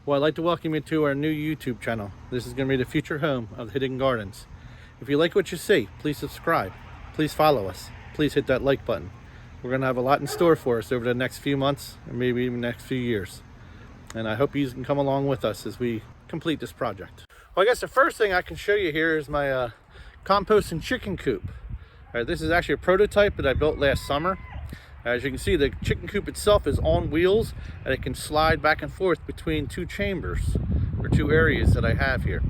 Well, I'd like to welcome you to our new YouTube channel. This is going to be the future home of the Hidden Gardens. If you like what you see, please subscribe. Please follow us. Please hit that like button. We're going to have a lot in store for us over the next few months, or maybe even next few years. And I hope you can come along with us as we complete this project. Well, I guess the first thing I can show you here is my compost and chicken coop. This is actually a prototype that I built last summer. As you can see, the chicken coop itself is on wheels and it can slide back and forth between two chambers or two areas that I have here.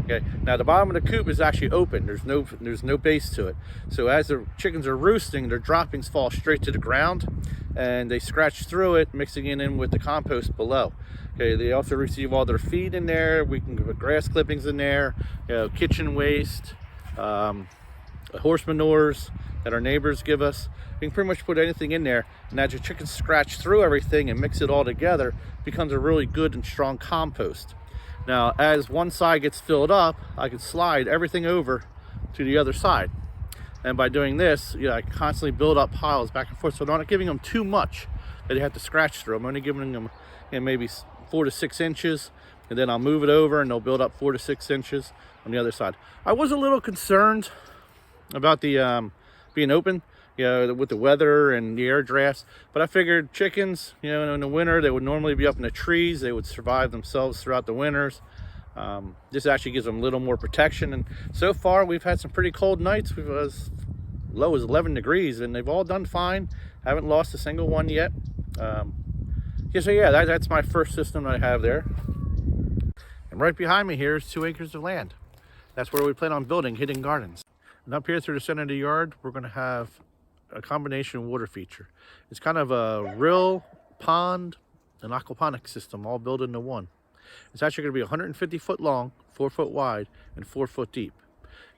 Okay, now the bottom of the coop is actually open. There's no base to it. So as the chickens are roosting, their droppings fall straight to the ground and they scratch through it, mixing it in with the compost below. Okay, they also receive all their feed in there. We can put grass clippings in there, kitchen waste, horse manures that our neighbors give us. You can pretty much put anything in there, and as your chickens scratch through everything and mix it all together, it becomes a really good and strong compost. Now, as one side gets filled up, I can slide everything over to the other side. And by doing this, I constantly build up piles back and forth. So I'm not giving them too much that they have to scratch through. I'm only giving them maybe 4 to 6 inches, and then I'll move it over and they'll build up 4 to 6 inches on the other side. I was a little concerned about the being open, with the weather and the air drafts, but I figured chickens, in the winter, they would normally be up in the trees. They would survive themselves throughout the winters. This actually gives them a little more protection, and so far we've had some pretty cold nights. We've as low as 11 degrees, and they've all done fine. Haven't lost a single one yet. That's my first system that I have there. And right behind me here is 2 acres of land. That's where we plan on building Hidden Gardens. And up here through the center of the yard, we're going to have a combination water feature. It's kind of a rill, pond, and aquaponics system all built into one. It's actually going to be 150 foot long, 4 foot wide, and 4 foot deep.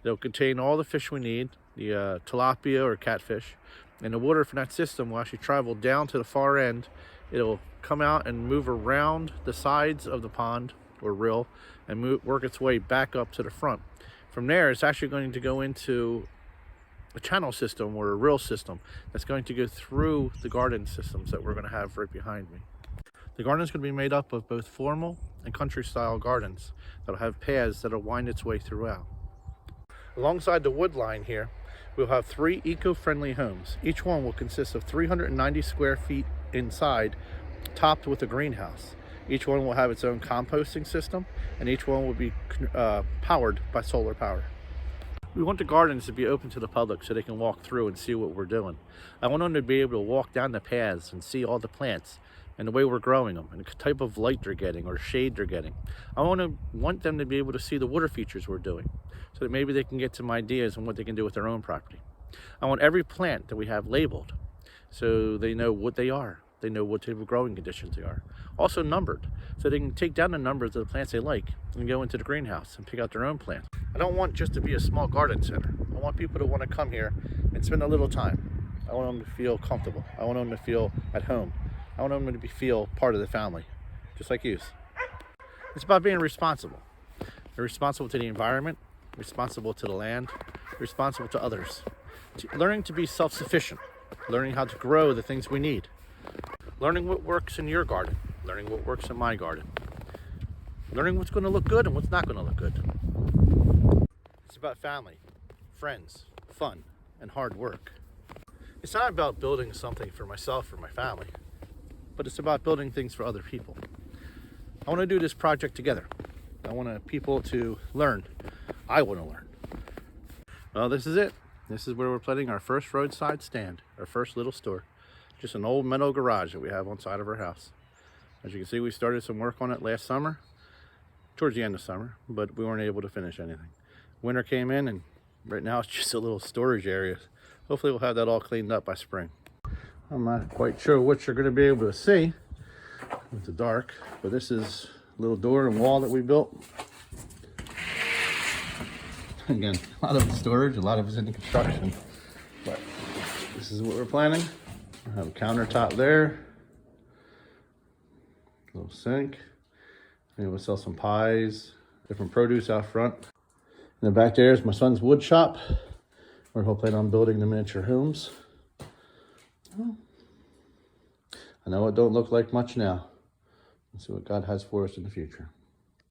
It'll contain all the fish we need, the tilapia or catfish, and the water from that system will actually travel down to the far end. It'll come out and move around the sides of the pond or rill and work its way back up to the front. From there, it's actually going to go into a channel system or a rill system that's going to go through the garden systems that we're going to have right behind me. The garden is going to be made up of both formal and country style gardens that'll have paths that'll wind its way throughout. Alongside the wood line here, we'll have 3 eco-friendly homes. Each one will consist of 390 square feet inside, topped with a greenhouse. Each one will have its own composting system, and each one will be powered by solar power. We want the gardens to be open to the public so they can walk through and see what we're doing. I want them to be able to walk down the paths and see all the plants and the way we're growing them and the type of light they're getting or shade they're getting. I want them to be able to see the water features we're doing so that maybe they can get some ideas on what they can do with their own property. I want every plant that we have labeled so they know what they are. They know what type of growing conditions they are. Also numbered, so they can take down the numbers of the plants they like and go into the greenhouse and pick out their own plants. I don't want just to be a small garden center. I want people to want to come here and spend a little time. I want them to feel comfortable. I want them to feel at home. I want them to feel part of the family, just like you. It's about being responsible. You're responsible to the environment, responsible to the land, responsible to others. Learning to be self-sufficient, learning how to grow the things we need. Learning what works in your garden, learning what works in my garden. Learning what's going to look good and what's not going to look good. It's about family, friends, fun, and hard work. It's not about building something for myself or my family, but it's about building things for other people. I want to do this project together. I want people to learn. I want to learn. Well, this is it. This is where we're planning our first roadside stand, our first little store. Just an old metal garage that we have on side of our house. As you can see, we started some work on it last summer, towards the end of summer, but we weren't able to finish anything. Winter came in, and right now it's just a little storage area. Hopefully we'll have that all cleaned up by spring. I'm not quite sure what you're going to be able to see with the dark, but this is a little door and wall that we built. Again, a lot of it's storage, a lot of it's in the construction, but this is what we're planning. I have a countertop there, a little sink. Maybe we'll sell some pies, different produce out front. In the back there is my son's wood shop, where he'll plan on building the miniature homes. I know it don't look like much now, and see what God has for us in the future.